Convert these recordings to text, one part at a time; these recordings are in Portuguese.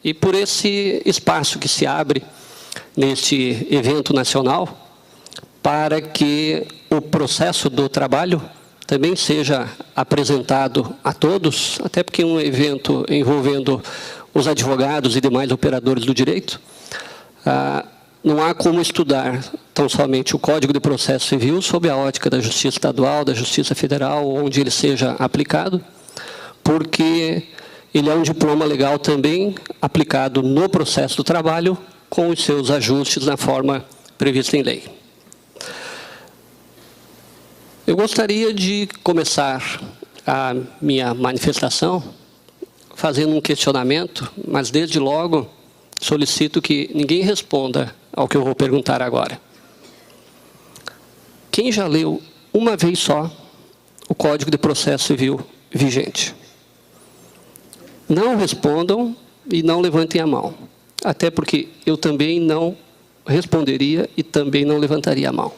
E por esse espaço que se abre neste evento nacional, para que o processo do trabalho também seja apresentado a todos, até porque um evento envolvendo os advogados e demais operadores do direito, não há como estudar tão somente o Código de Processo Civil sob a ótica da Justiça Estadual, da Justiça Federal, onde ele seja aplicado, porque ele é um diploma legal também aplicado no processo do trabalho, com os seus ajustes na forma prevista em lei. Eu gostaria de começar a minha manifestação fazendo um questionamento, mas desde logo solicito que ninguém responda ao que eu vou perguntar agora. Quem já leu uma vez só o Código de Processo Civil vigente? Não respondam e não levantem a mão, até porque eu também não responderia e também não levantaria a mão.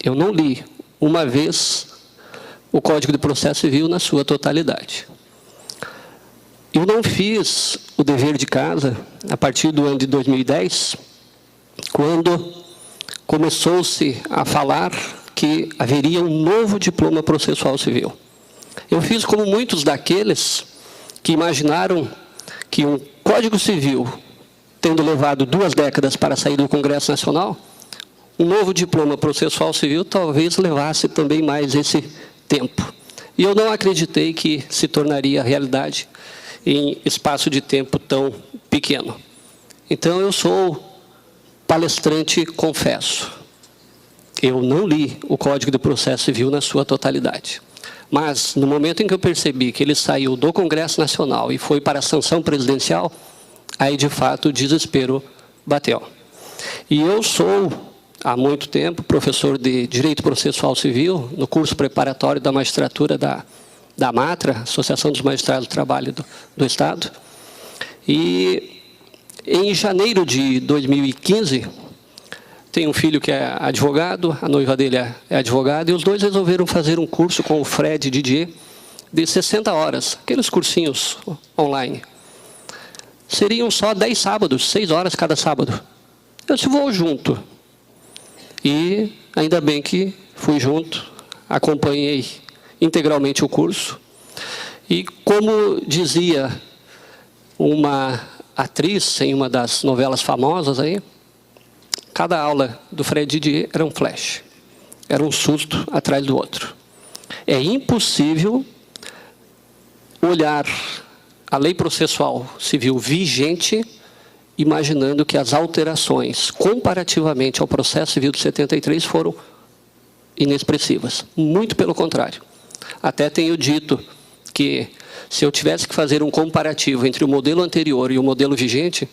Eu não li uma vez o Código de Processo Civil na sua totalidade. Eu não fiz o dever de casa a partir do ano de 2010, quando começou-se a falar que haveria um novo diploma processual civil. Eu fiz como muitos daqueles que imaginaram que um Código Civil, tendo levado 2 décadas para sair do Congresso Nacional, um novo diploma processual civil talvez levasse também mais esse tempo. E eu não acreditei que se tornaria realidade em espaço de tempo tão pequeno. Então, eu sou palestrante, confesso. Eu não li o Código de Processo Civil na sua totalidade. Mas, no momento em que eu percebi que ele saiu do Congresso Nacional e foi para a sanção presidencial, aí, de fato, o desespero bateu. E eu sou, há muito tempo, professor de Direito Processual Civil, no curso preparatório da magistratura da Matra, Associação dos Magistrados do Trabalho do Estado. E, em janeiro de 2015, tem um filho que é advogado, a noiva dele é advogada, e os dois resolveram fazer um curso com o Fred Didier de 60 horas, aqueles cursinhos online. Seriam só 10 sábados, 6 horas cada sábado. Eu disse, vou junto. E ainda bem que fui junto, acompanhei integralmente o curso. E como dizia uma atriz em uma das novelas famosas aí, cada aula do Fred Didier era um flash. Era um susto atrás do outro. É impossível olhar a lei processual civil vigente imaginando que as alterações comparativamente ao processo civil de 73 foram inexpressivas. Muito pelo contrário. Até tenho dito que se eu tivesse que fazer um comparativo entre o modelo anterior e o modelo vigente,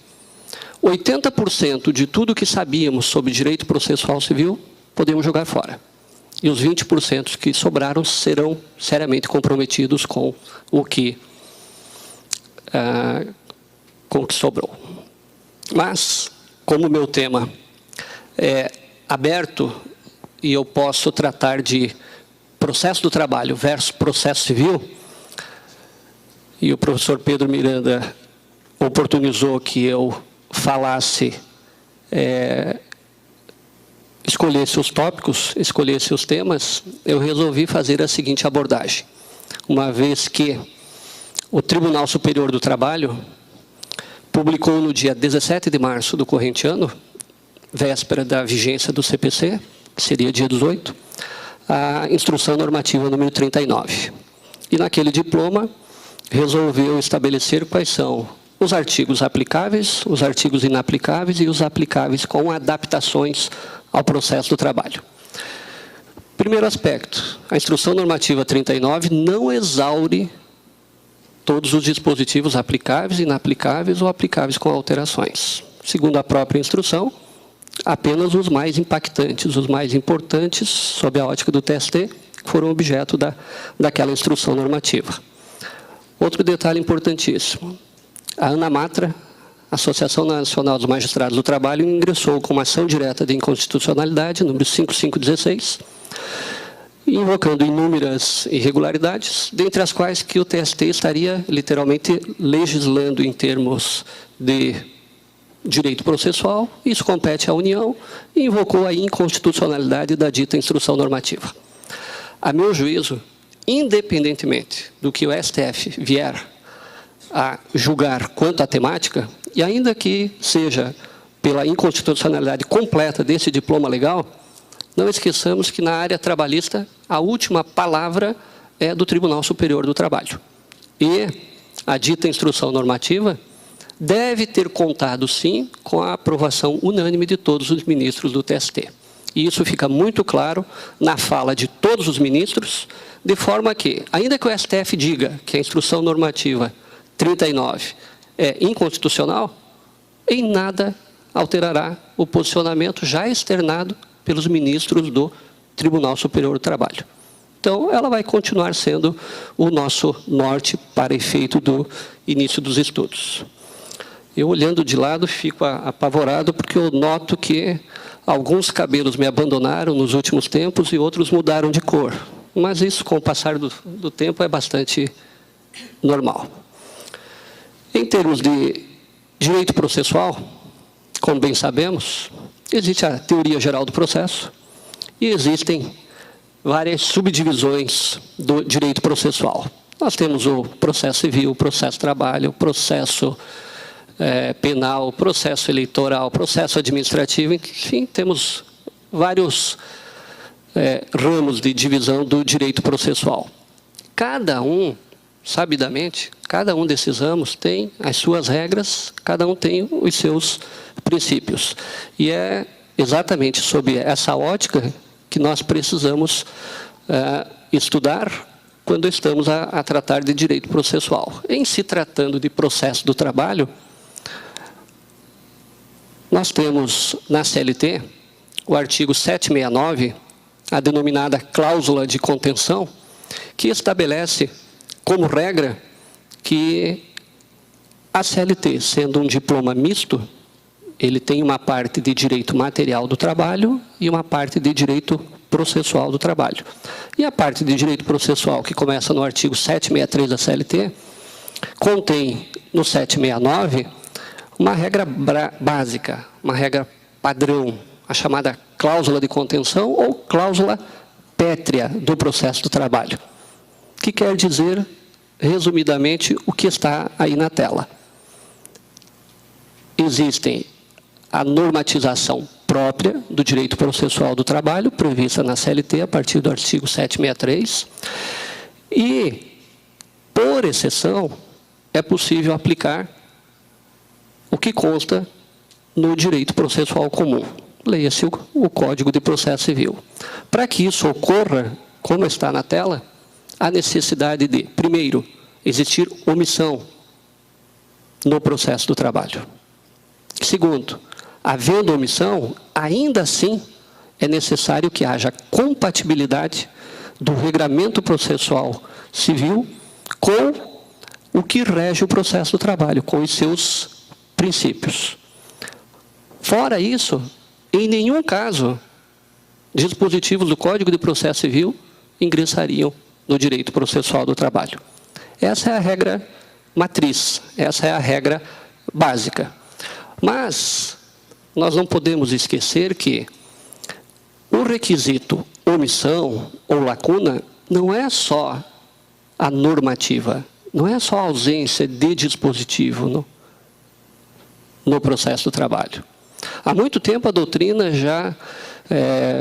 80% de tudo que sabíamos sobre direito processual civil podemos jogar fora. E os 20% que sobraram serão seriamente comprometidos com o que sobrou. Mas, como o meu tema é aberto e eu posso tratar de processo do trabalho versus processo civil, e o professor Pedro Miranda oportunizou que eu falasse, escolhesse os tópicos, escolhesse os temas, eu resolvi fazer a seguinte abordagem. Uma vez que o Tribunal Superior do Trabalho publicou no dia 17 de março do corrente ano, véspera da vigência do CPC, que seria dia 18, a instrução normativa número 39. E naquele diploma resolveu estabelecer quais são os artigos aplicáveis, os artigos inaplicáveis e os aplicáveis com adaptações ao processo do trabalho. Primeiro aspecto, a instrução normativa 39 não exaure todos os dispositivos aplicáveis, inaplicáveis ou aplicáveis com alterações. Segundo a própria instrução, apenas os mais impactantes, os mais importantes, sob a ótica do TST, foram objeto daquela instrução normativa. Outro detalhe importantíssimo. A ANAMATRA, Associação Nacional dos Magistrados do Trabalho, ingressou com uma ação direta de inconstitucionalidade, número 5516, invocando inúmeras irregularidades, dentre as quais que o TST estaria literalmente legislando em termos de direito processual, isso compete à União, e invocou a inconstitucionalidade da dita instrução normativa. A meu juízo, independentemente do que o STF vier a julgar quanto à temática, e ainda que seja pela inconstitucionalidade completa desse diploma legal, não esqueçamos que na área trabalhista a última palavra é do Tribunal Superior do Trabalho. E a dita instrução normativa deve ter contado, sim, com a aprovação unânime de todos os ministros do TST. E isso fica muito claro na fala de todos os ministros, de forma que, ainda que o STF diga que a instrução normativa 39 é inconstitucional, em nada alterará o posicionamento já externado pelos ministros do Tribunal Superior do Trabalho. Então, ela vai continuar sendo o nosso norte para efeito do início dos estudos. Eu, olhando de lado, fico apavorado, porque eu noto que alguns cabelos me abandonaram nos últimos tempos e outros mudaram de cor. Mas isso, com o passar do tempo, é bastante normal. Em termos de direito processual, como bem sabemos, existe a teoria geral do processo e existem várias subdivisões do direito processual. Nós temos o processo civil, o processo trabalho, o processo penal, processo eleitoral, processo administrativo, enfim, temos vários ramos de divisão do direito processual. Cada um, sabidamente, cada um desses ramos tem as suas regras, cada um tem os seus princípios. E é exatamente sob essa ótica que nós precisamos estudar quando estamos a tratar de direito processual. Em se tratando de processo do trabalho, nós temos na CLT o artigo 769, a denominada cláusula de contenção, que estabelece como regra que a CLT, sendo um diploma misto, ele tem uma parte de direito material do trabalho e uma parte de direito processual do trabalho. E a parte de direito processual, que começa no artigo 763 da CLT, contém no 769 uma regra básica, uma regra padrão, a chamada cláusula de contenção ou cláusula pétrea do processo do trabalho, que quer dizer, resumidamente, o que está aí na tela. Existem a normatização própria do direito processual do trabalho, prevista na CLT a partir do artigo 763, e, por exceção, é possível aplicar o que consta no direito processual comum. Leia-se o Código de Processo Civil. Para que isso ocorra, como está na tela, há necessidade de, primeiro, existir omissão no processo do trabalho. Segundo, havendo omissão, ainda assim é necessário que haja compatibilidade do regramento processual civil com o que rege o processo do trabalho, com os seus princípios. Fora isso, em nenhum caso, dispositivos do Código de Processo Civil ingressariam no direito processual do trabalho. Essa é a regra matriz, essa é a regra básica. Mas nós não podemos esquecer que o requisito omissão ou lacuna não é só a normativa, não é só a ausência de dispositivo no processo do trabalho. Há muito tempo a doutrina já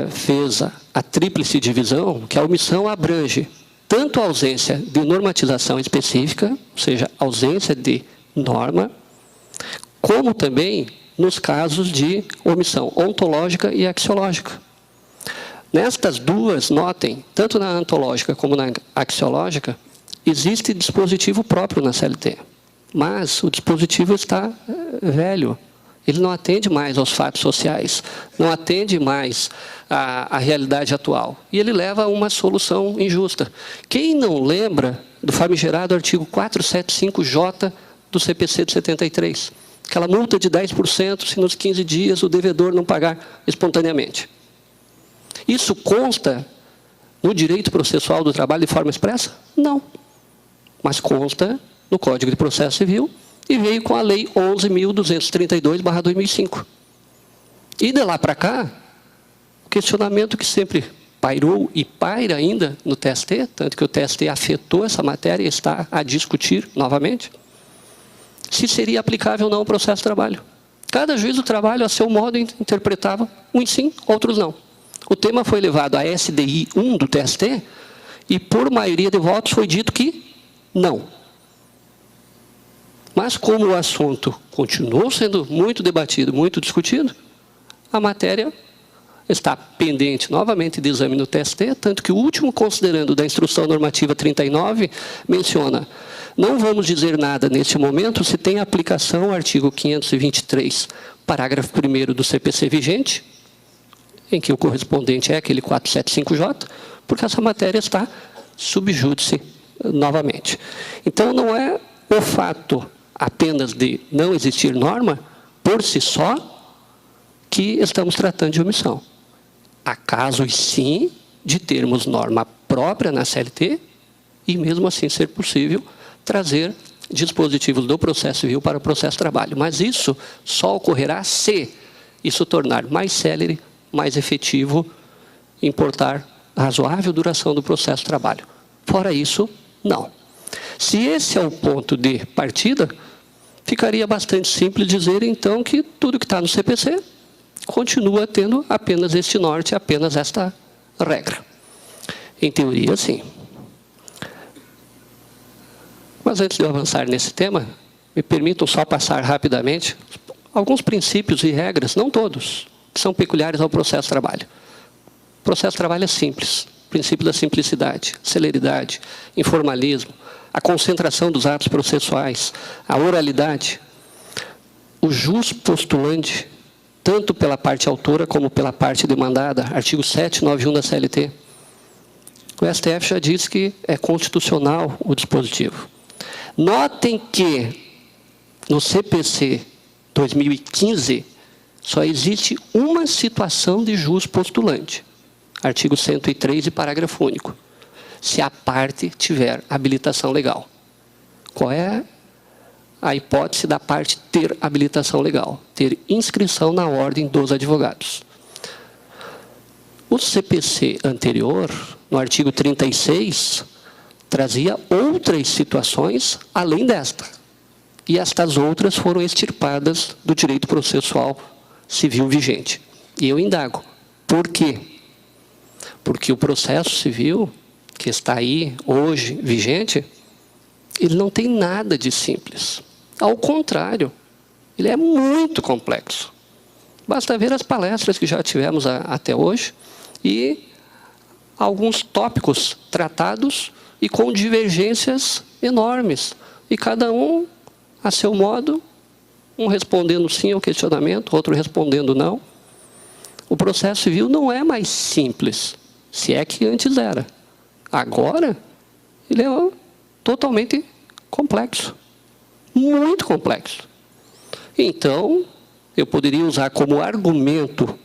fez a tríplice divisão, que a omissão abrange tanto a ausência de normatização específica, ou seja, ausência de norma, como também nos casos de omissão ontológica e axiológica. Nestas duas, notem, tanto na ontológica como na axiológica, existe dispositivo próprio na CLT, mas o dispositivo está velho. Ele não atende mais aos fatos sociais, não atende mais à realidade atual. E ele leva a uma solução injusta. Quem não lembra do famigerado artigo 475J do CPC de 73? Aquela multa de 10% se nos 15 dias o devedor não pagar espontaneamente. Isso consta no direito processual do trabalho de forma expressa? Não. Mas consta no Código de Processo Civil e veio com a Lei 11.232/2005. E de lá para cá, o questionamento que sempre pairou e paira ainda no TST, tanto que o TST afetou essa matéria e está a discutir novamente, se seria aplicável ou não o processo de trabalho. Cada juiz do trabalho, a seu modo, interpretava, uns sim, outros não. O tema foi levado à SDI 1 do TST e, por maioria de votos, foi dito que não. Mas, como o assunto continuou sendo muito debatido, muito discutido, a matéria está pendente novamente de exame no TST, tanto que o último considerando da Instrução Normativa 39 menciona: não vamos dizer nada neste momento se tem aplicação ao artigo 523, parágrafo 1º do CPC vigente, em que o correspondente é aquele 475J, porque essa matéria está sub júdice novamente. Então, não é o fato apenas de não existir norma, por si só, que estamos tratando de omissão. Há casos, sim, de termos norma própria na CLT e, mesmo assim, ser possível trazer dispositivos do processo civil para o processo de trabalho. Mas isso só ocorrerá se isso tornar mais célere, mais efetivo, importar razoável duração do processo de trabalho. Fora isso, não. Se esse é o ponto de partida, ficaria bastante simples dizer, então, que tudo que está no CPC continua tendo apenas este norte, apenas esta regra. Em teoria, sim. Mas antes de eu avançar nesse tema, me permitam só passar rapidamente alguns princípios e regras, não todos, que são peculiares ao processo de trabalho. O processo de trabalho é simples. O princípio da simplicidade, celeridade, informalismo, a concentração dos atos processuais, a oralidade, o jus postulante, tanto pela parte autora como pela parte demandada, artigo 791 da CLT. O STF já disse que é constitucional o dispositivo. Notem que no CPC 2015 só existe uma situação de jus postulante, artigo 103 e parágrafo único, se a parte tiver habilitação legal. Qual é a hipótese da parte ter habilitação legal? Ter inscrição na ordem dos advogados. O CPC anterior, no artigo 36, trazia outras situações além desta. E estas outras foram extirpadas do direito processual civil vigente. E eu indago, por quê? Porque o processo civil, que está aí hoje vigente, ele não tem nada de simples. Ao contrário, ele é muito complexo. Basta ver as palestras que já tivemos até hoje e alguns tópicos tratados e com divergências enormes. E cada um, a seu modo, um respondendo sim ao questionamento, outro respondendo não. O processo civil não é mais simples, se é que antes era. Agora, ele é totalmente complexo. Muito complexo. Então, eu poderia usar como argumento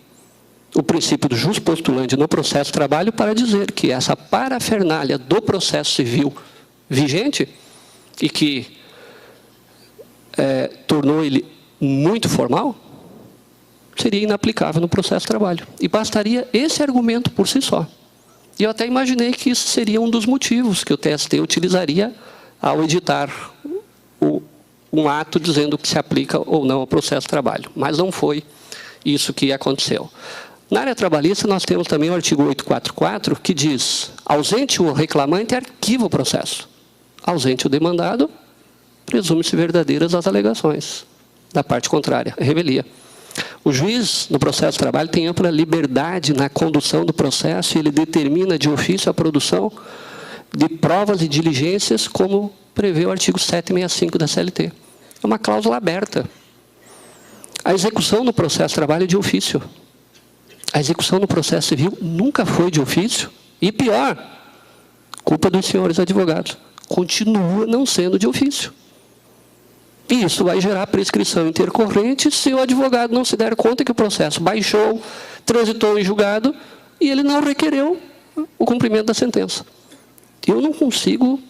o princípio do jus postulante no processo de trabalho para dizer que essa parafernália do processo civil vigente e que tornou ele muito formal, seria inaplicável no processo de trabalho. E bastaria esse argumento por si só. E eu até imaginei que isso seria um dos motivos que o TST utilizaria ao editar um ato dizendo que se aplica ou não ao processo de trabalho. Mas não foi isso que aconteceu. Na área trabalhista, nós temos também o artigo 844, que diz: ausente o reclamante, arquiva o processo. Ausente o demandado, presume-se verdadeiras as alegações da parte contrária, revelia. O juiz, no processo de trabalho, tem ampla liberdade na condução do processo e ele determina de ofício a produção de provas e diligências, como prevê o artigo 765 da CLT. É uma cláusula aberta. A execução no processo de trabalho é de ofício. A execução no processo civil nunca foi de ofício. E pior, culpa dos senhores advogados, continua não sendo de ofício. E isso vai gerar prescrição intercorrente se o advogado não se der conta que o processo baixou, transitou em julgado e ele não requereu o cumprimento da sentença. Eu não consigo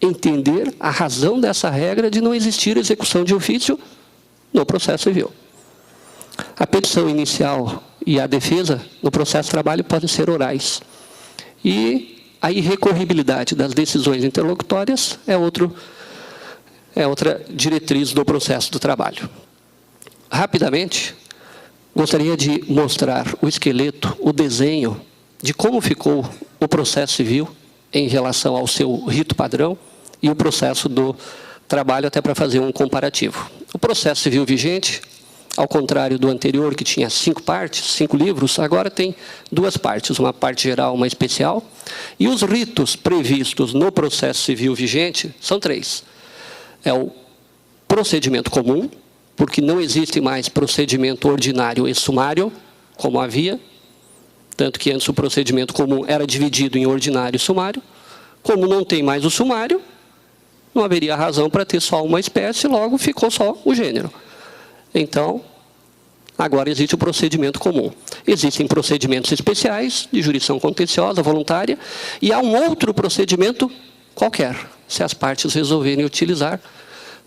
entender a razão dessa regra de não existir execução de ofício no processo civil. A petição inicial e a defesa no processo de trabalho podem ser orais. E a irrecorribilidade das decisões interlocutórias é outra diretriz do processo do trabalho. Rapidamente, gostaria de mostrar o esqueleto, o desenho de como ficou o processo civil em relação ao seu rito padrão e o processo do trabalho, até para fazer um comparativo. O processo civil vigente, ao contrário do anterior, que tinha 5 partes, 5 livros, agora tem 2 partes, uma parte geral, uma especial. E os ritos previstos no processo civil vigente são 3. É o procedimento comum, porque não existe mais procedimento ordinário e sumário, como havia, tanto que antes o procedimento comum era dividido em ordinário e sumário. Como não tem mais o sumário, não haveria razão para ter só uma espécie, logo ficou só o gênero. Então, agora existe o procedimento comum. Existem procedimentos especiais, de jurisdição contenciosa, voluntária, e há um outro procedimento qualquer, se as partes resolverem utilizar,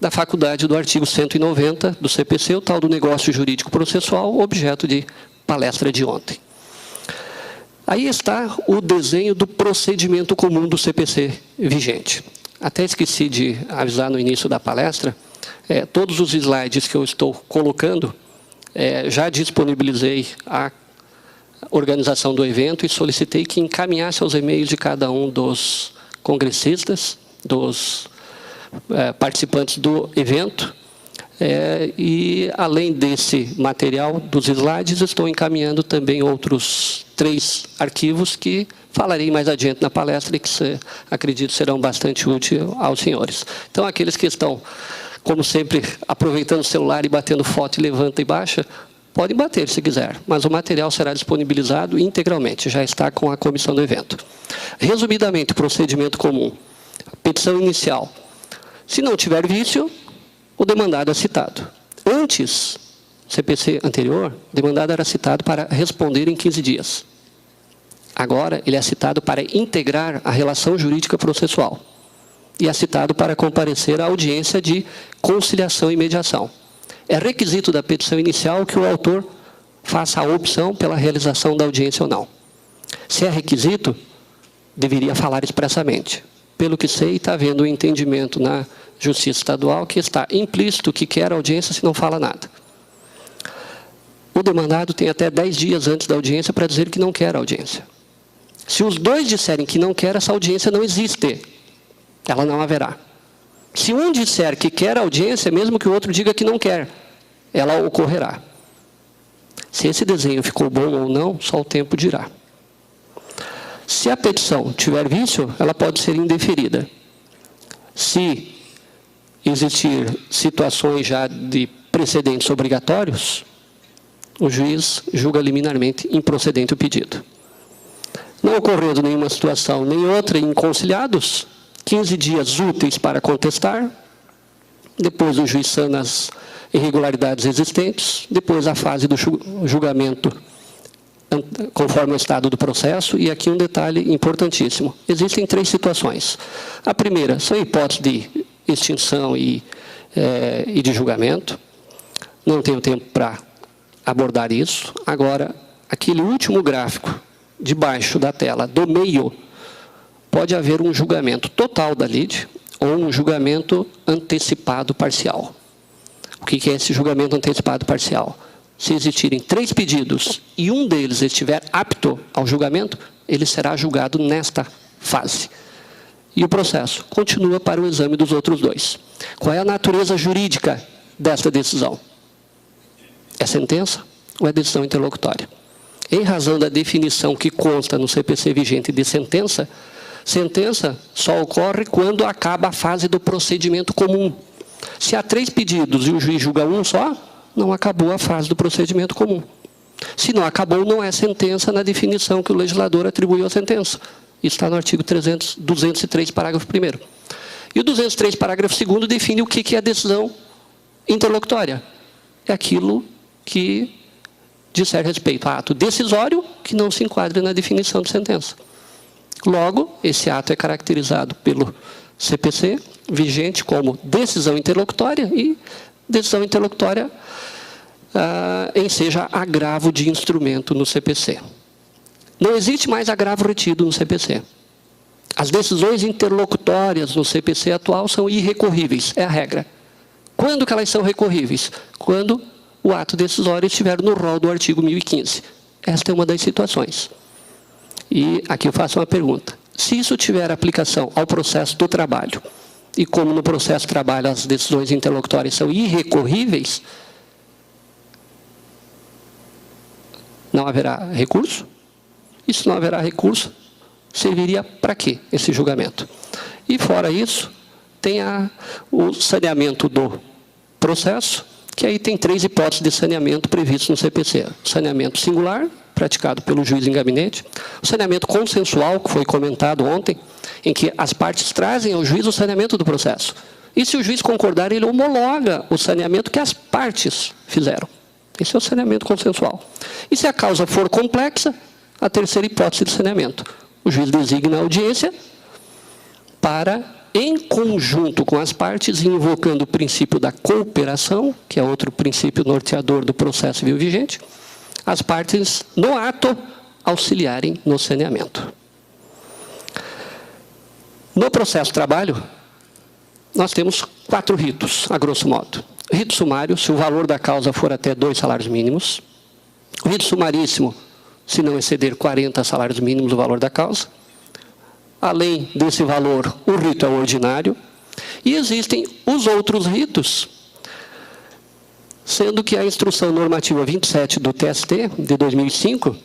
da faculdade do artigo 190 do CPC, o tal do negócio jurídico processual, objeto de palestra de ontem. Aí está o desenho do procedimento comum do CPC vigente. Até esqueci de avisar no início da palestra, todos os slides que eu estou colocando, já disponibilizei a organização do evento e solicitei que encaminhasse aos e-mails de cada um dos congressistas, dos participantes do evento, e além desse material dos slides, estou encaminhando também outros 3 arquivos que falarei mais adiante na palestra e que acredito serão bastante úteis aos senhores. Então, aqueles que estão, como sempre, aproveitando o celular e batendo foto e levanta e baixa, podem bater se quiser, mas o material será disponibilizado integralmente, já está com a comissão do evento. Resumidamente, o procedimento comum. Petição inicial. Se não tiver vício, o demandado é citado. Antes, CPC anterior, o demandado era citado para responder em 15 dias. Agora, ele é citado para integrar a relação jurídica processual. E é citado para comparecer à audiência de conciliação e mediação. É requisito da petição inicial que o autor faça a opção pela realização da audiência ou não. Se é requisito, deveria falar expressamente. Pelo que sei, está havendo um entendimento na Justiça Estadual que está implícito que quer audiência se não fala nada. O demandado tem até 10 dias antes da audiência para dizer que não quer audiência. Se os 2 disserem que não quer, essa audiência não existe. Ela não haverá. Se um disser que quer audiência, mesmo que o outro diga que não quer, ela ocorrerá. Se esse desenho ficou bom ou não, só o tempo dirá. Se a petição tiver vício, ela pode ser indeferida. Se existir situações já de precedentes obrigatórios, o juiz julga liminarmente improcedente o pedido. Não ocorrendo nenhuma situação nem outra em conciliados, 15 dias úteis para contestar, depois o juiz sana as irregularidades existentes, depois a fase do julgamento conforme o estado do processo, e aqui um detalhe importantíssimo. Existem 3 situações. A primeira são hipóteses de extinção e de julgamento. Não tenho tempo para abordar isso. Agora, aquele último gráfico debaixo da tela, do meio, pode haver um julgamento total da lide ou um julgamento antecipado parcial. O que é esse julgamento antecipado parcial? Se existirem 3 pedidos e um deles estiver apto ao julgamento, ele será julgado nesta fase. E o processo continua para o exame dos outros 2. Qual é a natureza jurídica desta decisão? É sentença ou é decisão interlocutória? Em razão da definição que consta no CPC vigente de sentença, sentença só ocorre quando acaba a fase do procedimento comum. Se há 3 pedidos e o juiz julga um só, não acabou a fase do procedimento comum. Se não acabou, não é sentença na definição que o legislador atribuiu à sentença. Isso está no artigo 203, parágrafo 1º. E o 203, parágrafo 2º, define o que é a decisão interlocutória. É aquilo que disser respeito a ato decisório que não se enquadre na definição de sentença. Logo, esse ato é caracterizado pelo CPC vigente como decisão interlocutória e decisão interlocutória enseja agravo de instrumento no CPC. Não existe mais agravo retido no CPC. As decisões interlocutórias no CPC atual são irrecorríveis, é a regra. Quando que elas são recorríveis? Quando o ato decisório estiver no rol do artigo 1015. Esta é uma das situações. E aqui eu faço uma pergunta. Se isso tiver aplicação ao processo do trabalho, e como no processo do trabalho as decisões interlocutórias são irrecorríveis, não haverá recurso? E se não haverá recurso, serviria para quê esse julgamento? E fora isso, tem o saneamento do processo, que aí tem 3 hipóteses de saneamento previstos no CPC. O saneamento singular, praticado pelo juiz em gabinete. O saneamento consensual, que foi comentado ontem, em que as partes trazem ao juiz o saneamento do processo. E se o juiz concordar, ele homologa o saneamento que as partes fizeram. Esse é o saneamento consensual. E se a causa for complexa, a terceira hipótese de saneamento. O juiz designa a audiência para, em conjunto com as partes, invocando o princípio da cooperação, que é outro princípio norteador do processo civil vigente, as partes, no ato, auxiliarem no saneamento. No processo de trabalho, nós temos 4 ritos, a grosso modo. Rito sumário, se o valor da causa for até 2 salários mínimos. O rito sumaríssimo, se não exceder 40 salários mínimos o valor da causa. Além desse valor, o rito é o ordinário. E existem os outros ritos, sendo que a Instrução Normativa 27 do TST, de 2005,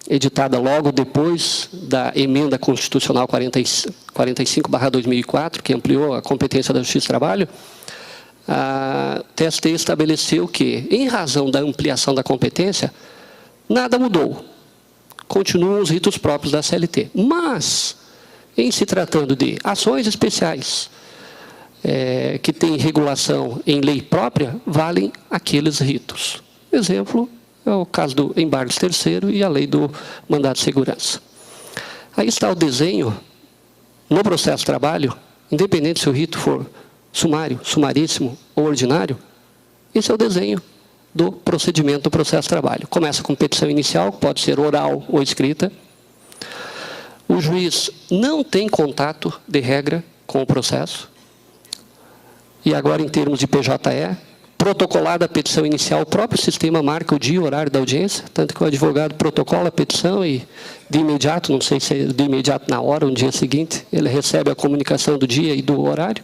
editada logo depois da Emenda Constitucional 45/2004, que ampliou a competência da Justiça do Trabalho, a TST estabeleceu que, em razão da ampliação da competência, nada mudou. Continuam os ritos próprios da CLT. Mas, em se tratando de ações especiais que têm regulação em lei própria, valem aqueles ritos. Exemplo é o caso do embargo terceiro e a lei do mandado de segurança. Aí está o desenho, no processo de trabalho, independente se o rito for sumário, sumaríssimo ou ordinário, esse é o desenho do procedimento do processo de trabalho. Começa com petição inicial, pode ser oral ou escrita. O juiz não tem contato, de regra, com o processo. E agora, em termos de PJE, protocolada a petição inicial, o próprio sistema marca o dia e o horário da audiência, tanto que o advogado protocola a petição e, de imediato, não sei se é de imediato na hora ou no dia seguinte, ele recebe a comunicação do dia e do horário.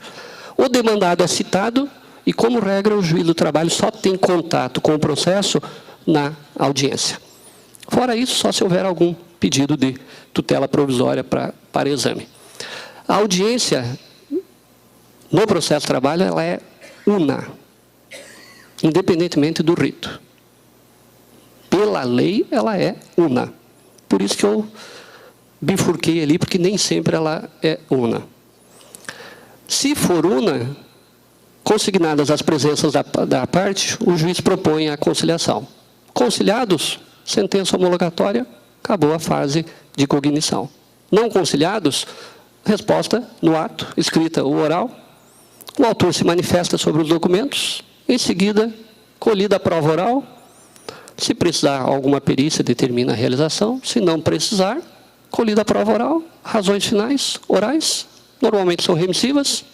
O demandado é citado e, como regra, o juiz do trabalho só tem contato com o processo na audiência. Fora isso, só se houver algum pedido de tutela provisória para exame. A audiência no processo de trabalho ela é una, independentemente do rito. Pela lei, ela é una. Por isso que eu bifurquei ali, porque nem sempre ela é una. Se for una, consignadas as presenças da parte, o juiz propõe a conciliação. Conciliados, sentença homologatória, acabou a fase de cognição. Não conciliados, resposta no ato, escrita ou oral. O autor se manifesta sobre os documentos, em seguida, colhida a prova oral. Se precisar alguma perícia, determina a realização. Se não precisar, colhida a prova oral, razões finais, orais, normalmente são remissivas.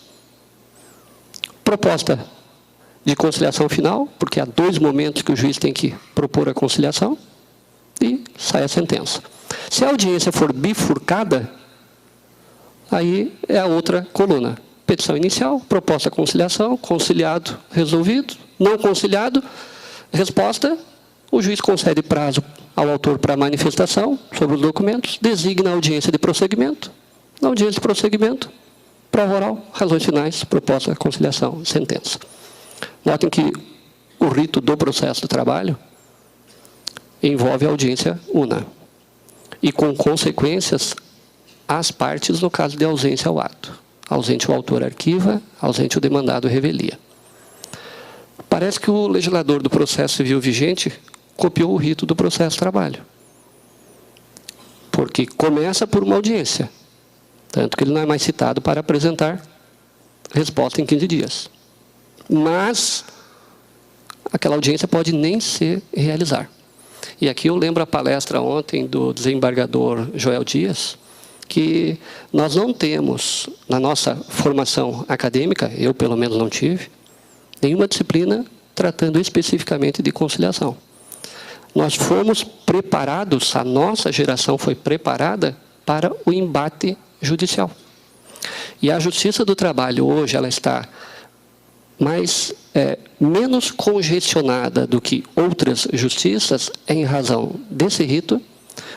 Proposta de conciliação final, porque há 2 momentos que o juiz tem que propor a conciliação, e sai a sentença. Se a audiência for bifurcada, aí é a outra coluna. Petição inicial, proposta de conciliação, conciliado, resolvido, não conciliado, resposta, o juiz concede prazo ao autor para manifestação sobre os documentos, designa a audiência de prosseguimento, na audiência de prosseguimento, prova oral, razões finais, proposta de conciliação, sentença. Notem que o rito do processo do trabalho envolve a audiência una e com consequências às partes no caso de ausência ao ato. Ausente o autor arquiva, ausente o demandado revelia. Parece que o legislador do processo civil vigente copiou o rito do processo de trabalho. Porque começa por uma audiência Tanto que ele não é mais citado para apresentar resposta em 15 dias. Mas aquela audiência pode nem se realizar. E aqui eu lembro a palestra ontem do desembargador Joel Dias, que nós não temos, na nossa formação acadêmica, eu pelo menos não tive, nenhuma disciplina tratando especificamente de conciliação. Nós fomos preparados, a nossa geração foi preparada para o embate judicial. E a Justiça do Trabalho hoje ela está menos congestionada do que outras justiças em razão desse rito,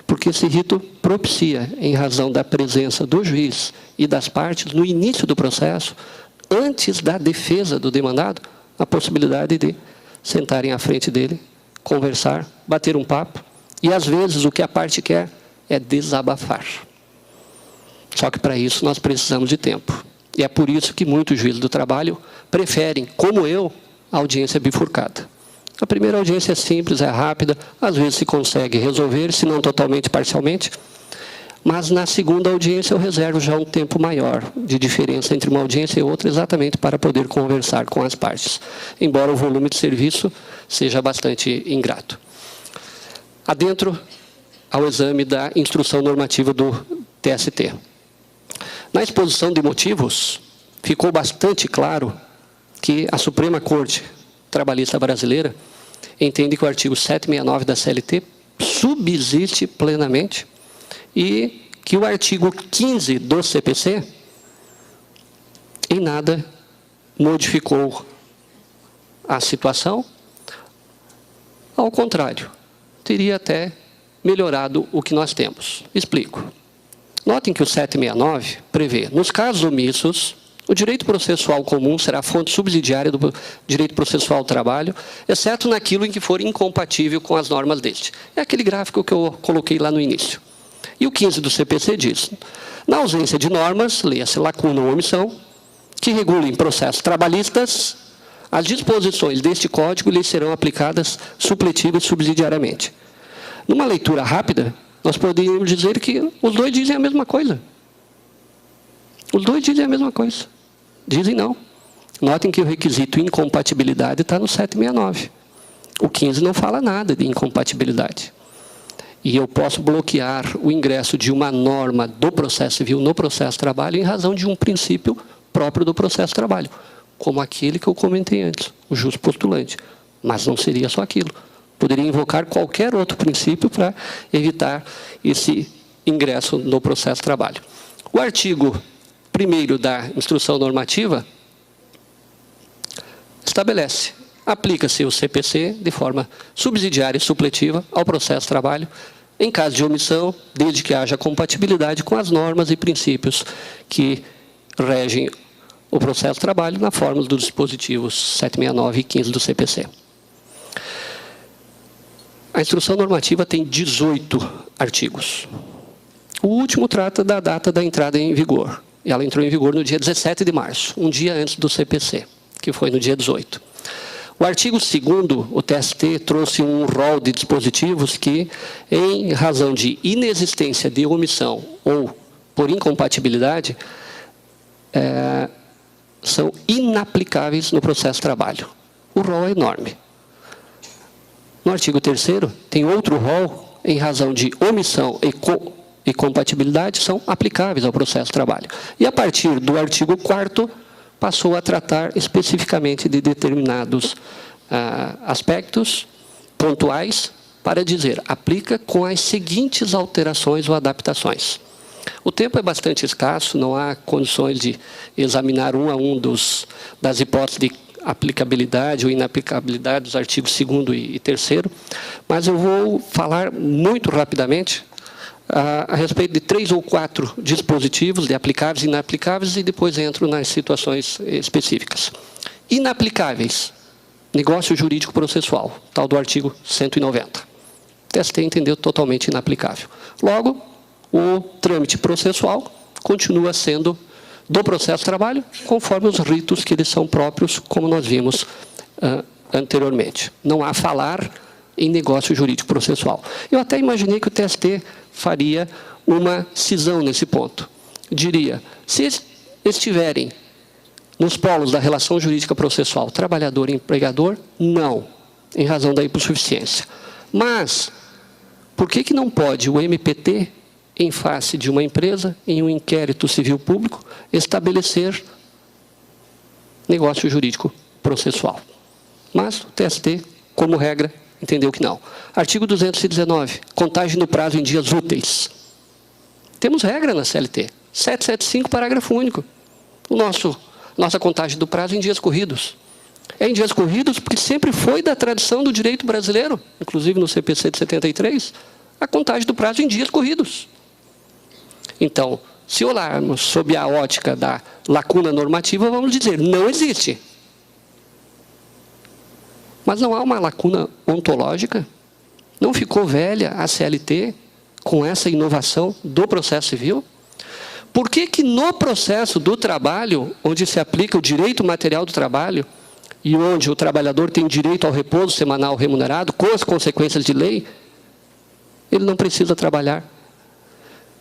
porque esse rito propicia, em razão da presença do juiz e das partes no início do processo, antes da defesa do demandado, a possibilidade de sentarem à frente dele, conversar, bater um papo, e às vezes o que a parte quer é desabafar. Só que para isso nós precisamos de tempo. E é por isso que muitos juízes do trabalho preferem, como eu, a audiência bifurcada. A primeira audiência é simples, é rápida, às vezes se consegue resolver, se não totalmente, parcialmente. Mas na segunda audiência eu reservo já um tempo maior de diferença entre uma audiência e outra, exatamente para poder conversar com as partes. Embora o volume de serviço seja bastante ingrato. Adentro ao exame da instrução normativa do TST. Na exposição de motivos, ficou bastante claro que a Suprema Corte Trabalhista Brasileira entende que o artigo 769 da CLT subsiste plenamente e que o artigo 15 do CPC em nada modificou a situação. Ao contrário, teria até melhorado o que nós temos. Explico. Notem que o 769 prevê, nos casos omissos, o direito processual comum será fonte subsidiária do direito processual do trabalho, exceto naquilo em que for incompatível com as normas deste. É aquele gráfico que eu coloquei lá no início. E o 15 do CPC diz, na ausência de normas, leia-se lacuna ou omissão, que regulem processos trabalhistas, as disposições deste código lhes serão aplicadas supletiva e subsidiariamente. Numa leitura rápida, nós poderíamos dizer que os dois dizem a mesma coisa. Os dois dizem a mesma coisa. Dizem não. Notem que o requisito incompatibilidade está no 769. O 15 não fala nada de incompatibilidade. E eu posso bloquear o ingresso de uma norma do processo civil no processo de trabalho em razão de um princípio próprio do processo de trabalho, como aquele que eu comentei antes, o jus postulante. Mas não seria só aquilo. Poderia invocar qualquer outro princípio para evitar esse ingresso no processo de trabalho. O artigo 1º da instrução normativa estabelece, aplica-se o CPC de forma subsidiária e supletiva ao processo de trabalho, em caso de omissão, desde que haja compatibilidade com as normas e princípios que regem o processo de trabalho na fórmula dos dispositivos 769 e 15 do CPC. A instrução normativa tem 18 artigos. O último trata da data da entrada em vigor. Ela entrou em vigor no dia 17 de março, um dia antes do CPC, que foi no dia 18. O artigo 2º, o TST trouxe um rol de dispositivos que, em razão de inexistência de omissão ou por incompatibilidade, são inaplicáveis no processo de trabalho. O rol é enorme. No artigo 3º, tem outro rol, em razão de omissão e compatibilidade, são aplicáveis ao processo de trabalho. E a partir do artigo 4º, passou a tratar especificamente de determinados aspectos pontuais, para dizer, aplica com as seguintes alterações ou adaptações. O tempo é bastante escasso, não há condições de examinar um a um das hipóteses de aplicabilidade ou inaplicabilidade dos artigos 2º e 3º, mas eu vou falar muito rapidamente a respeito de 3 ou 4 dispositivos de aplicáveis e inaplicáveis e depois entro nas situações específicas. Inaplicáveis, negócio jurídico processual, tal do artigo 190. O TST entendeu totalmente inaplicável. Logo, o trâmite processual continua sendo do processo de trabalho, conforme os ritos que eles são próprios, como nós vimos anteriormente. Não há falar em negócio jurídico processual. Eu até imaginei que o TST faria uma cisão nesse ponto. diria, se estiverem nos polos da relação jurídica processual trabalhador e empregador, não, em razão da hipossuficiência. Mas, por que não pode o MPT, em face de uma empresa, em um inquérito civil público, estabelecer negócio jurídico processual? Mas o TST, como regra, entendeu que não. Artigo 219, contagem no prazo em dias úteis. Temos regra na CLT, 775, parágrafo único. Nossa contagem do prazo em dias corridos. É em dias corridos porque sempre foi da tradição do direito brasileiro, inclusive no CPC de 73, a contagem do prazo em dias corridos. Então, se olharmos sob a ótica da lacuna normativa, vamos dizer, não existe. Mas não há uma lacuna ontológica? Não ficou velha a CLT com essa inovação do processo civil? Por que no processo do trabalho, onde se aplica o direito material do trabalho, e onde o trabalhador tem direito ao repouso semanal remunerado, com as consequências de lei, ele não precisa trabalhar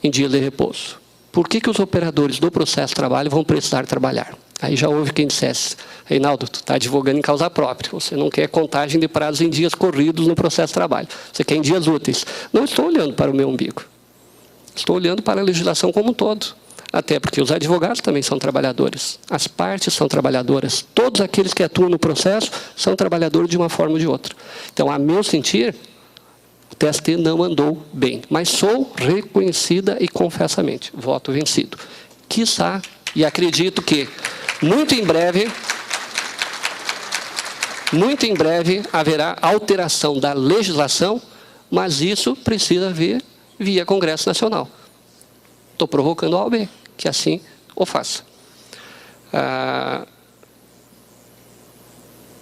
em dias de repouso? Por que os operadores do processo de trabalho vão precisar trabalhar? Aí já houve quem dissesse, Reinaldo, tu está advogando em causa própria, você não quer contagem de prazos em dias corridos no processo de trabalho, você quer em dias úteis. Não estou olhando para o meu umbigo, estou olhando para a legislação como um todo. Até porque os advogados também são trabalhadores, as partes são trabalhadoras, todos aqueles que atuam no processo são trabalhadores de uma forma ou de outra. Então, a meu sentir, o TST não andou bem, mas sou reconhecida e confessamente, voto vencido. Quiçá, e acredito que muito em breve haverá alteração da legislação, mas isso precisa vir via Congresso Nacional. Estou provocando a OAB, que assim o faça.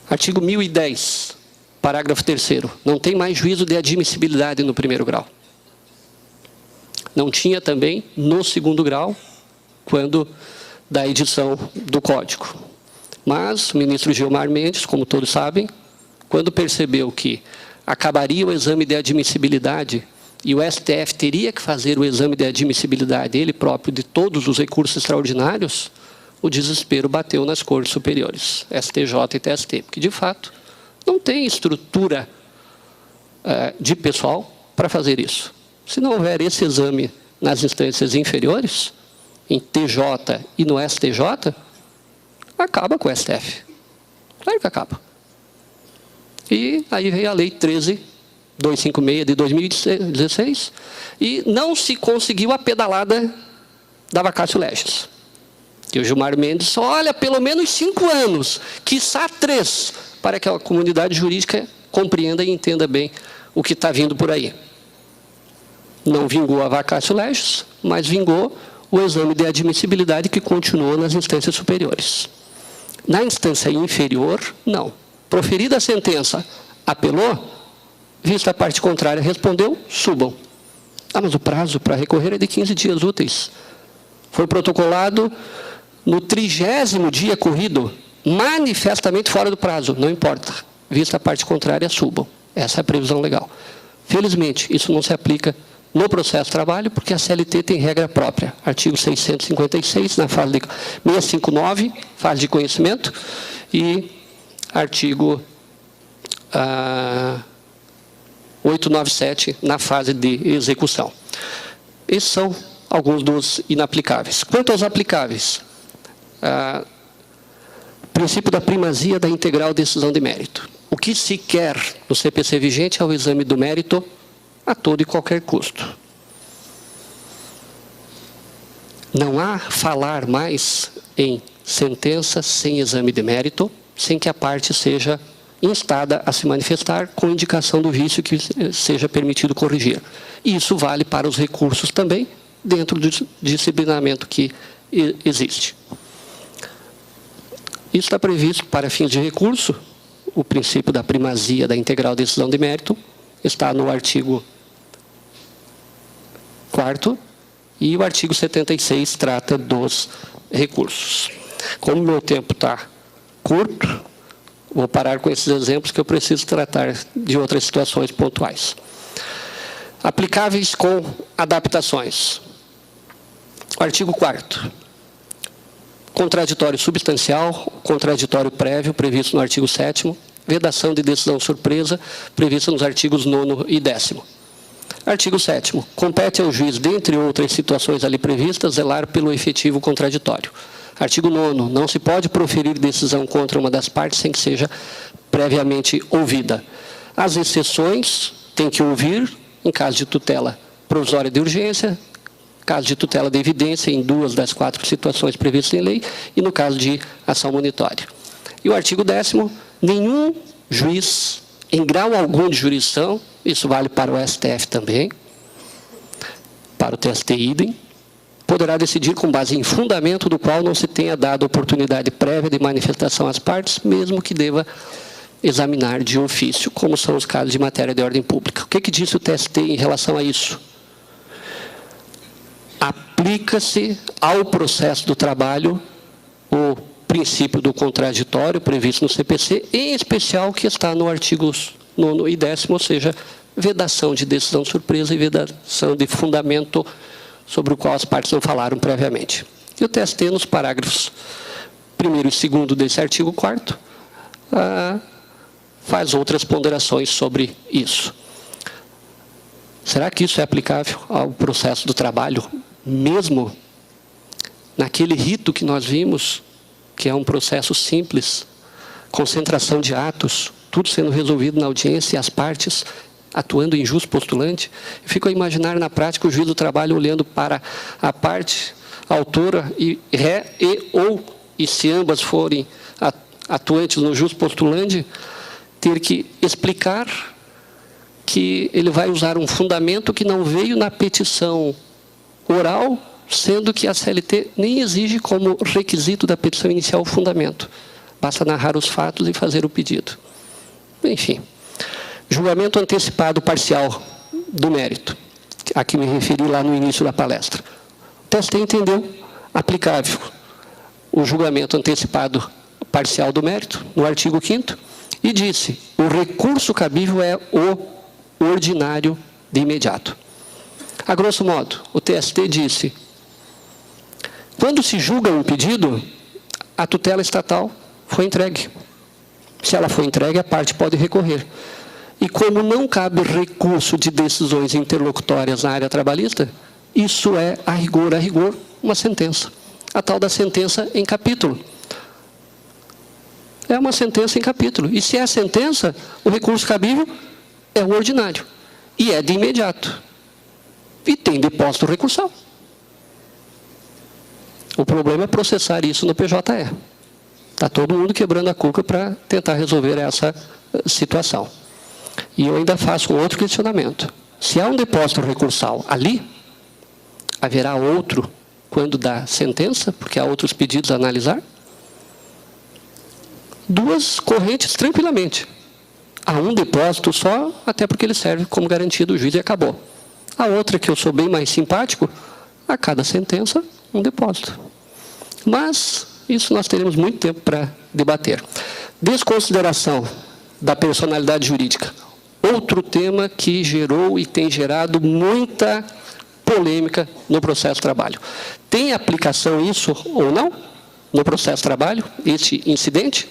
Artigo 1010, parágrafo 3º. Não tem mais juízo de admissibilidade no primeiro grau. Não tinha também no segundo grau, quando da edição do Código. Mas o ministro Gilmar Mendes, como todos sabem, quando percebeu que acabaria o exame de admissibilidade e o STF teria que fazer o exame de admissibilidade, ele próprio, de todos os recursos extraordinários, o desespero bateu nas cortes superiores, STJ e TST, porque, de fato, não tem estrutura de pessoal para fazer isso. Se não houver esse exame nas instâncias inferiores, em TJ e no STJ, acaba com o STF. Claro que acaba. E aí veio a Lei 13.256 de 2016, e não se conseguiu a pedalada da vacatio legis. E o Gilmar Mendes olha pelo menos 5 anos, quiçá 3, para que a comunidade jurídica compreenda e entenda bem o que está vindo por aí. Não vingou a vacatio legis, mas vingou o exame de admissibilidade que continuou nas instâncias superiores. Na instância inferior, não. Proferida a sentença, apelou, vista a parte contrária, respondeu, subam. Mas o prazo para recorrer é de 15 dias úteis. Foi protocolado no 30º dia corrido, manifestamente fora do prazo, não importa. Vista a parte contrária, subam. Essa é a previsão legal. Felizmente, isso não se aplica no processo de trabalho, porque a CLT tem regra própria. Artigo 656, na fase de 659, fase de conhecimento, e artigo 897, na fase de execução. Esses são alguns dos inaplicáveis. Quanto aos aplicáveis, princípio da primazia da integral decisão de mérito. O que se quer no CPC vigente é o exame do mérito a todo e qualquer custo. Não há falar mais em sentença sem exame de mérito, sem que a parte seja instada a se manifestar com indicação do vício que seja permitido corrigir. E isso vale para os recursos também, dentro do disciplinamento que existe. Isso está previsto para fins de recurso, o princípio da primazia da integral decisão de mérito, está no artigo 4º, e o artigo 76 trata dos recursos. Como o meu tempo está curto, vou parar com esses exemplos que eu preciso tratar de outras situações pontuais. Aplicáveis com adaptações. O artigo 4º. Contraditório substancial, contraditório prévio, previsto no artigo 7º. Vedação de decisão surpresa, prevista nos artigos 9º e 10º. Artigo 7º. Compete ao juiz, dentre outras situações ali previstas, zelar pelo efetivo contraditório. Artigo 9º. Não se pode proferir decisão contra uma das partes sem que seja previamente ouvida. As exceções tem que ouvir em caso de tutela provisória de urgência, caso de tutela de evidência em 2 das 4 situações previstas em lei e no caso de ação monitória. E o artigo 10º. Nenhum juiz, em grau algum de jurisdição, isso vale para o STF também, para o TST idem, poderá decidir com base em fundamento do qual não se tenha dado oportunidade prévia de manifestação às partes, mesmo que deva examinar de ofício, como são os casos de matéria de ordem pública. O que disse o TST em relação a isso? Aplica-se ao processo do trabalho o princípio do contraditório previsto no CPC, em especial que está no artigos 9º e 10º, ou seja, vedação de decisão surpresa e vedação de fundamento sobre o qual as partes não falaram previamente. E o TST, nos parágrafos 1º e 2º desse artigo 4º, faz outras ponderações sobre isso. Será que isso é aplicável ao processo do trabalho, mesmo naquele rito que nós vimos, que é um processo simples, concentração de atos, tudo sendo resolvido na audiência e as partes atuando em jus postulante? Eu fico a imaginar na prática o juiz do trabalho olhando para a parte autora e ré e se ambas forem atuantes no jus postulante, ter que explicar que ele vai usar um fundamento que não veio na petição oral, sendo que a CLT nem exige como requisito da petição inicial o fundamento. Basta narrar os fatos e fazer o pedido. Enfim. Julgamento antecipado parcial do mérito, a que me referi lá no início da palestra. O TST entendeu aplicável o julgamento antecipado parcial do mérito, no artigo 5º, e disse: o recurso cabível é o ordinário de imediato. A grosso modo, o TST disse: quando se julga um pedido, a tutela estatal foi entregue. Se ela foi entregue, a parte pode recorrer. E como não cabe recurso de decisões interlocutórias na área trabalhista, isso é, a rigor, uma sentença. A tal da sentença em capítulo. É uma sentença em capítulo. E se é sentença, o recurso cabível é o ordinário. E é de imediato. E tem depósito recursal. O problema é processar isso no PJE. Está todo mundo quebrando a cuca para tentar resolver essa situação. E eu ainda faço um outro questionamento. Se há um depósito recursal ali, haverá outro quando dá sentença, porque há outros pedidos a analisar? Duas correntes tranquilamente. Há um depósito só, até porque ele serve como garantia do juiz e acabou. A outra, que eu sou bem mais simpático, a cada sentença, um depósito. Mas isso nós teremos muito tempo para debater. Desconsideração da personalidade jurídica. Outro tema que gerou e tem gerado muita polêmica no processo de trabalho. Tem aplicação isso ou não no processo de trabalho, esse incidente?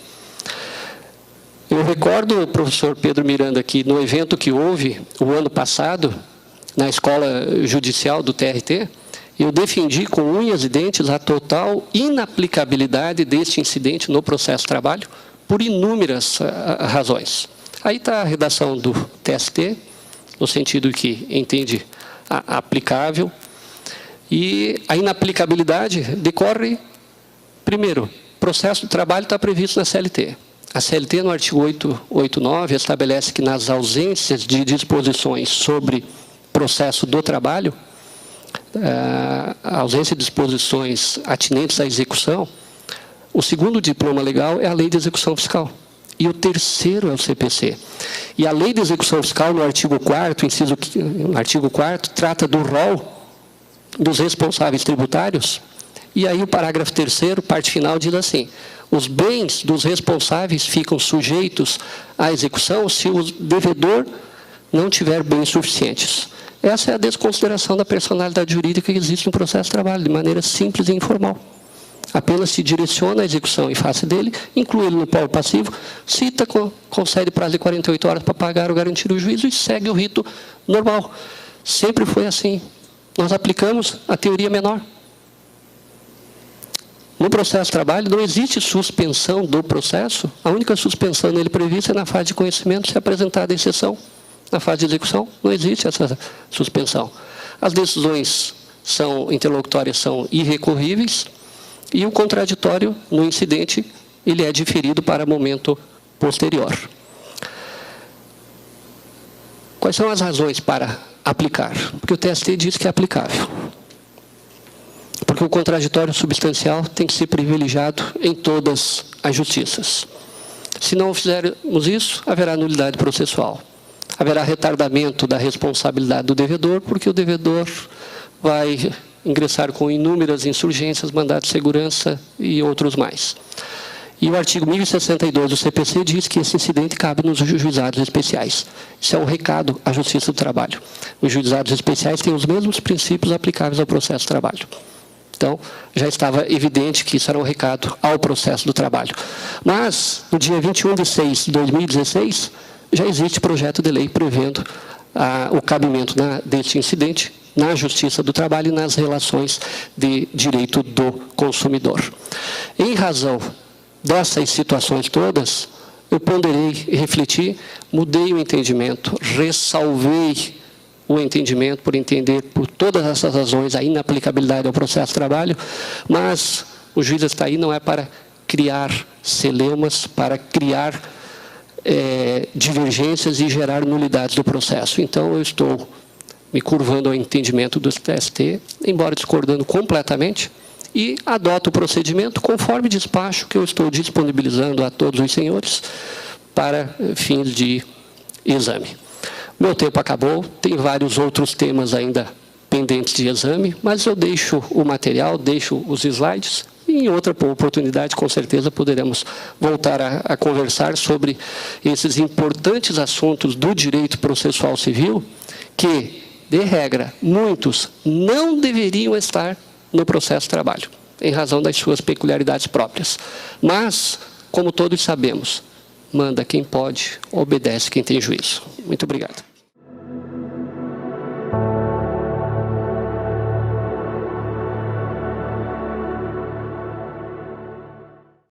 Eu recordo, professor Pedro Miranda, que no evento que houve o ano passado, na escola judicial do TRT, eu defendi com unhas e dentes a total inaplicabilidade deste incidente no processo de trabalho, por inúmeras razões. Aí está a redação do TST, no sentido que entende aplicável, e a inaplicabilidade decorre, primeiro, processo de trabalho está previsto na CLT. A CLT, no artigo 889, estabelece que nas ausências de disposições sobre processo do trabalho, a ausência de disposições atinentes à execução, o segundo diploma legal é a Lei de Execução Fiscal. E o terceiro é o CPC. E a Lei de Execução Fiscal, no artigo 4º, no artigo 4º, trata do rol dos responsáveis tributários. E aí o parágrafo 3º, parte final, diz assim: os bens dos responsáveis ficam sujeitos à execução se o devedor não tiver bens suficientes. Essa é a desconsideração da personalidade jurídica que existe no processo de trabalho, de maneira simples e informal. Apenas se direciona a execução em face dele, inclui ele no polo passivo, cita, concede prazo de 48 horas para pagar ou garantir o juízo e segue o rito normal. Sempre foi assim. Nós aplicamos a teoria menor. No processo de trabalho não existe suspensão do processo. A única suspensão nele prevista é na fase de conhecimento, se apresentada a exceção. Na fase de execução não existe essa suspensão. As decisões interlocutórias são irrecorríveis e o contraditório no incidente ele é diferido para momento posterior. Quais são as razões para aplicar? Porque o TST diz que é aplicável. Porque o contraditório substancial tem que ser privilegiado em todas as justiças. Se não fizermos isso, haverá nulidade processual. Haverá retardamento da responsabilidade do devedor, porque o devedor vai ingressar com inúmeras insurgências, mandados de segurança e outros mais. E o artigo 1062 do CPC diz que esse incidente cabe nos juizados especiais. Isso é um recado à Justiça do Trabalho. Os juizados especiais têm os mesmos princípios aplicáveis ao processo de trabalho. Então, já estava evidente que isso era um recado ao processo do trabalho. Mas, no dia 21 de 6 de 2016, já existe projeto de lei prevendo o cabimento deste incidente na Justiça do Trabalho e nas relações de direito do consumidor. Em razão dessas situações todas, eu ponderei e refleti, mudei o entendimento, ressalvei o entendimento por entender por todas essas razões a inaplicabilidade ao processo de trabalho, mas o juiz está aí não é para criar celeumas, para criar divergências e gerar nulidades do processo. Então, eu estou me curvando ao entendimento do TST, embora discordando completamente, e adoto o procedimento conforme despacho que eu estou disponibilizando a todos os senhores para fins de exame. Meu tempo acabou, tem vários outros temas ainda pendentes de exame, mas eu deixo o material, deixo os slides, e em outra oportunidade, com certeza, poderemos voltar a conversar sobre esses importantes assuntos do direito processual civil, que, de regra, muitos não deveriam estar no processo de trabalho, em razão das suas peculiaridades próprias. Mas, como todos sabemos, manda quem pode, obedece quem tem juízo. Muito obrigado.